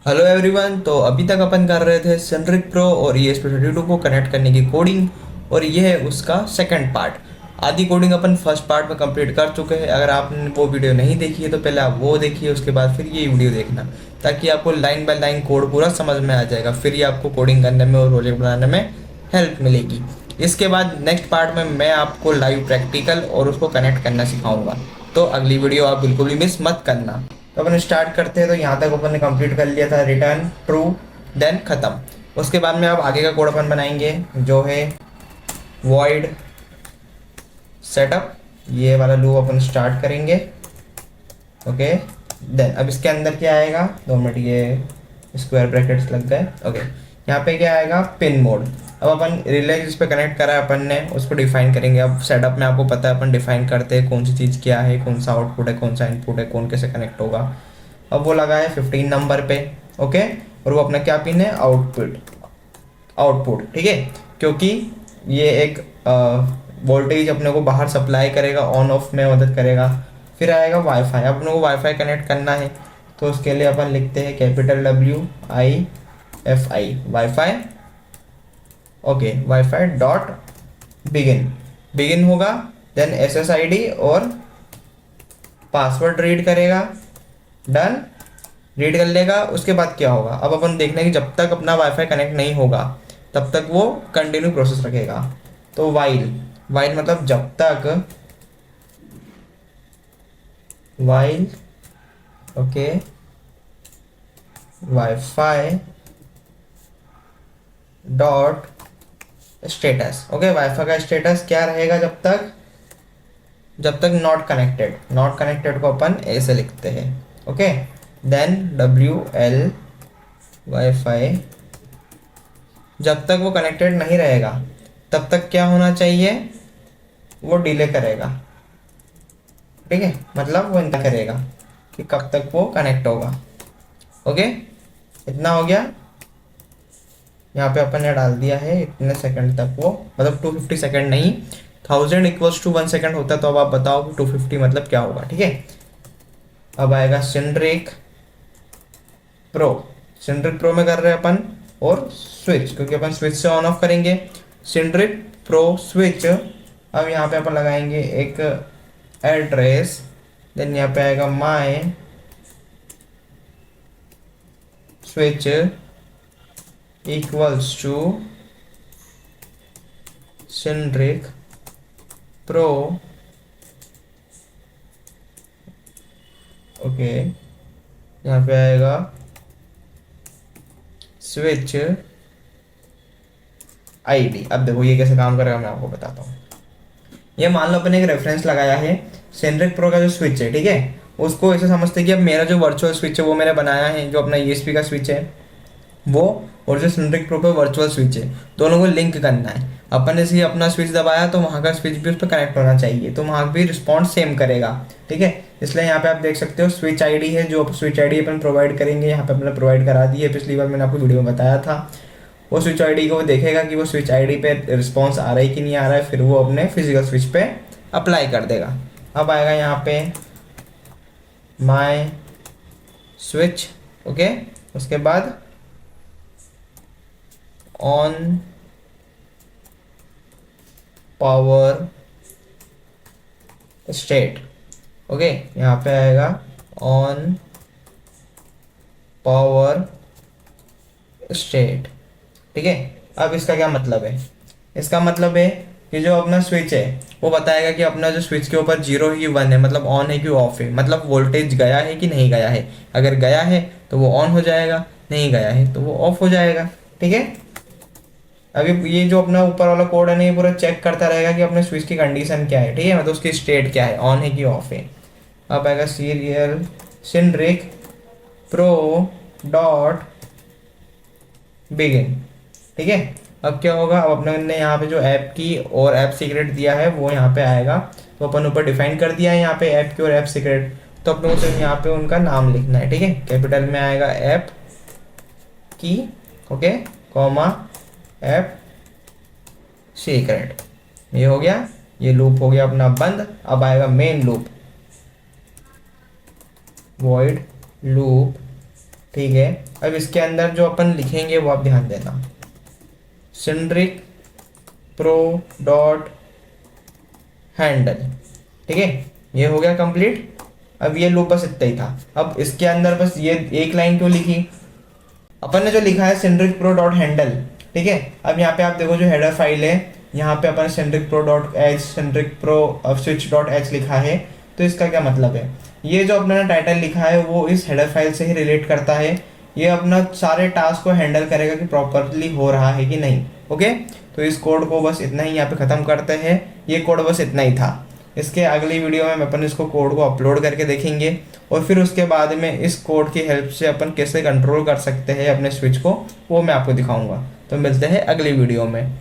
Hello everyone. तो अभी तक अपन कर रहे थे सिनरिक प्रो और ESP32 को कनेक्ट करने की कोडिंग, और ये है उसका सेकंड पार्ट। आधी कोडिंग अपन फर्स्ट पार्ट में कंप्लीट कर चुके हैं। अगर आपने वो वीडियो नहीं देखी है तो पहले आप वो देखिए, उसके बाद फिर ये वीडियो देखना, ताकि आपको लाइन बाय लाइन कोड पूरा समझ में आ जाएगा। फिर ये आपको कोडिंग करने में और प्रोजेक्ट बनाने में हेल्प मिलेगी। इसके बाद नेक्स्ट पार्ट में मैं आपको लाइव प्रैक्टिकल और उसको कनेक्ट करना सिखाऊंगा। तो अगली वीडियो आप बिल्कुल भी मिस मत करना। तो अपन स्टार्ट करते हैं। तो यहाँ तक अपन ने कंप्लीट कर लिया था, रिटर्न ट्रू, देन खत्म। उसके बाद में अब आगे का कोड अपन बनाएंगे, जो है वॉइड सेटअप। ये वाला लूप अपन स्टार्ट करेंगे। ओके, देन अब इसके अंदर क्या आएगा, 2 मिनट, ये स्क्वायर ब्रैकेट्स लग गए। ओके, यहाँ पे क्या आएगा, पिन मोड। अब अपन रिले जिस पे कनेक्ट करा है अपन ने, उसको डिफाइन करेंगे। अब सेटअप में आपको पता है अपन डिफाइन करते हैं कौन सी चीज़ क्या है, कौन सा आउटपुट है, कौन सा इनपुट है, कौन कैसे कनेक्ट होगा। अब वो लगा है 15 नंबर पे। ओके, और वो अपना क्या पिन है, आउटपुट। आउटपुट, ठीक है, क्योंकि ये एक वोल्टेज अपने को बाहर सप्लाई करेगा, ऑन ऑफ में मदद करेगा। फिर आएगा वाईफाई। अब अपने को वाईफाई कनेक्ट करना है, तो उसके लिए अपन लिखते हैं capital WIFI, wifi. Okay, wifi dot begin. Begin होगा, देन SSID और पासवर्ड रीड करेगा। डन, रीड कर लेगा। उसके बाद क्या होगा, अब अपन देखना है कि जब तक अपना वाईफाई कनेक्ट नहीं होगा तब तक वो कंटिन्यू प्रोसेस रखेगा। तो वाइल, वाइल मतलब जब तक, while, okay, wifi dot status. Okay, wifi का स्टेटस क्या रहेगा, जब तक नॉट कनेक्टेड। नॉट कनेक्टेड को अपन ऐसे लिखते हैं। ओके, देन WL वाईफाई, जब तक वो कनेक्टेड नहीं रहेगा तब तक क्या होना चाहिए, वो डिले करेगा। ठीक है, मतलब वो इंतजार करेगा कि कब तक वो कनेक्ट होगा। ओके, इतना हो गया। यहाँ पे अपन ने डाल दिया है इतने सेकंड तक वो, मतलब 250 सेकंड नहीं, 1000 इक्वल्स टू 1 सेकंड होता है। तो अब आप बताओ कि 250 मतलब क्या होगा। ठीक है, अब आएगा सिनरिक प्रो। सिनरिक प्रो में कर रहे हैं अपन, और स्विच, क्योंकि अपन स्विच से ऑन ऑफ करेंगे। सिनरिक प्रो स्विच। अब यहाँ पे अपन लगाएंगे एक एड्रेस, देन यहाँ पे आएगा my switch equals to Sinric Pro. Okay, यहाँ पे आएगा स्विच ID। अब देखो ये कैसे काम करेगा, मैं आपको बताता हूँ। ये मान लो अपने एक रेफरेंस लगाया है, सेनरिक प्रो का जो स्विच है, ठीक है, उसको ऐसे समझते हैं कि अब मेरा जो वर्चुअल स्विच है वो मैंने बनाया है, जो अपना ESP का स्विच है वो, और जो सिनरिक प्रो पे वर्चुअल स्विच है, दोनों को लिंक करना है। अपन ने जैसे अपना स्विच दबाया तो वहाँ का स्विच भी उस पर कनेक्ट होना चाहिए, तो वहाँ भी रिस्पॉन्स सेम करेगा। ठीक है, इसलिए यहाँ पे आप देख सकते हो स्विच ID है, जो स्विच ID अपन प्रोवाइड करेंगे, यहाँ पे अपने प्रोवाइड करा दी है, पिछली बार मैंने आपको वीडियो में बताया था। वो स्विच ID को वो देखेगा कि वो स्विच ID पे रिस्पॉन्स आ रहा है कि नहीं आ रहा है, फिर वो अपने फिजिकल स्विच पे अप्लाई कर देगा। अब आएगा यहाँ पे माय स्विच। ओके, उसके बाद ऑन पावर स्टेट। ओके, यहाँ पे आएगा ऑन पावर स्टेट। ठीक है, अब इसका क्या मतलब है, इसका मतलब है कि जो अपना स्विच है वो बताएगा कि अपना जो स्विच के ऊपर 0 है कि 1 है, मतलब ऑन है कि ऑफ है, मतलब वोल्टेज गया है कि नहीं गया है। अगर गया है तो वो ऑन हो जाएगा, नहीं गया है तो वो ऑफ हो जाएगा। ठीक है, अभी ये जो अपना ऊपर वाला कोड है ना, ये पूरा चेक करता रहेगा कि अपने स्विच की कंडीशन क्या है। ठीक है, मतलब उसकी स्टेट क्या है, ऑन है कि ऑफ है। अब आएगा सीरियल सिनरिक प्रो डॉट बिगिन। ठीक है, अब क्या होगा, अब अपने ने यहाँ पे जो ऐप की और ऐप सीक्रेट दिया है वो यहाँ पे आएगा। तो अपन ऊपर डिफाइन कर दिया है यहाँ पे ऐप की और ऐप सीक्रेट, तो अपने को सिर्फ यहाँ पे उनका नाम लिखना है। ठीक है, कैपिटल में आएगा ऐप की, ओके, कॉमा ऐप सीक्रेट। ये हो गया, ये लूप हो गया अपना बंद। अब आएगा मेन लूप, वॉइड लूप ठीक है। अब इसके अंदर जो अपन लिखेंगे वो आप ध्यान देना, सिंड्रिक प्रो डॉट हैंडल। ठीक है, ये हो गया कंप्लीट। अब ये लूप बस इतना ही था। अब इसके अंदर बस ये एक लाइन क्यों लिखी, अपन ने जो लिखा है सिंड्रिक प्रो डॉट हैंडल। ठीक है, अब यहाँ पे आप देखो जो हेडर फाइल है, यहाँ पे अपन Sinric Pro dot h, Sinric Pro switch dot h लिखा है। तो इसका क्या मतलब है, ये जो अपना टाइटल लिखा है वो इस हेडर फाइल से ही रिलेट करता है। ये अपना सारे टास्क को हैंडल करेगा कि प्रॉपरली हो रहा है कि नहीं। ओके, तो इस कोड को बस इतना ही यहाँ पे ख़त्म करते हैं। ये कोड बस इतना ही था। इसके अगली वीडियो में अपन इसको कोड को अपलोड करके देखेंगे और फिर उसके बाद में इस कोड की हेल्प से अपन कैसे कंट्रोल कर सकते हैं अपने स्विच को, वो मैं आपको दिखाऊंगा। तो मिलते हैं अगली वीडियो में।